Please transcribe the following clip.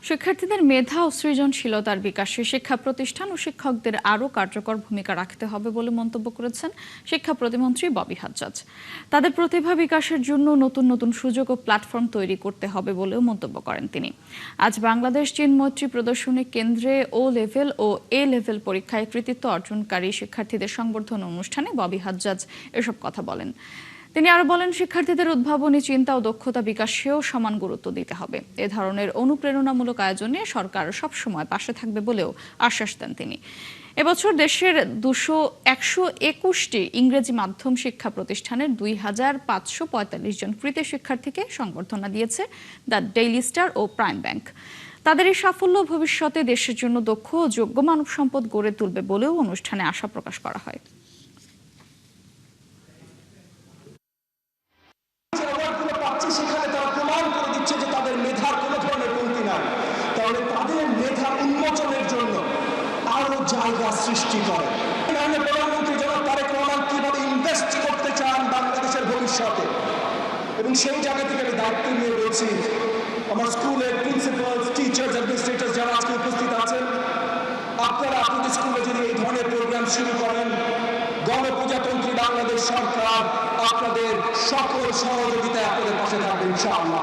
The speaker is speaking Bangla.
শিক্ষার্থীদের মেধা ও সৃজনশীলতার বিকাশে শিক্ষা প্রতিষ্ঠান ও শিক্ষকদের আরও কার্যকর ভূমিকা রাখতে হবে বলে মন্তব্য করেছেন শিক্ষা প্রতিমন্ত্রী ববি হাজ্জাজ। তাদের প্রতিভা বিকাশের জন্য নতুন নতুন সুযোগ ও প্ল্যাটফর্ম তৈরি করতে হবে বলেও মন্তব্য করেন তিনি। আজ বাংলাদেশ চীন মৈত্রী প্রদর্শনী কেন্দ্রে ও লেভেল ও এ লেভেল পরীক্ষায় কৃতিত্ব অর্জনকারী শিক্ষার্থীদের সংবর্ধনা অনুষ্ঠানে ববি হাজ্জাজ এসব কথা বলেন। তিনি আরো বলেন, শিক্ষার্থীদের উদ্ভাবনী চিন্তা ও দক্ষতা বিকাশেও সমান গুরুত্ব দিতে হবে। এ ধরনের অনুপ্রেরণামূলক আয়োজনে সরকার সবসময় পাশে থাকবে বলেও আশ্বাস দেন তিনি। এবছর দেশের 121টি ইংরেজি মাধ্যম শিক্ষা প্রতিষ্ঠানের 2545 জন কৃতি শিক্ষার্থীকে সংবর্ধনা দিয়েছে দ্য ডেইলি স্টার ও প্রাইম ব্যাংক। তাদের এই সাফল্য ভবিষ্যতে দেশের জন্য দক্ষ ও যোগ্য মানব সম্পদ গড়ে তুলবে বলেও অনুষ্ঠানে আশা প্রকাশ করা হয়। সেখানে তারা প্রমাণ করে দিচ্ছে যে তাদের মেধার কোনো ধরনের কমতি নাই। তাহলে তাদের মেধা উন্মোচনের জন্য আরো জায়গা সৃষ্টি করে। প্রধানমন্ত্রী জনাব তারেক রহমান কিভাবে ইনভেস্ট করতে চান বাংলাদেশের ভবিষ্যতে, এবং সেই জায়গা থেকে আমি দায়িত্ব নিয়ে বলছি আমার স্কুলের প্রিন্সিপাল, টিচার্স, অ্যাডমিনিস্ট্রেটর যারা আজকে উপস্থিত আছেন, আপনারা আপনাদের স্কুলে যদি এই ধরনের প্রোগ্রাম শুরু করেন, গণপ্রজাতন্ত্রী বাংলাদেশ সরকার আপনাদের সকল সহযোগিতায় আপনাদের পাশে থাকবে ইনশাআল্লাহ।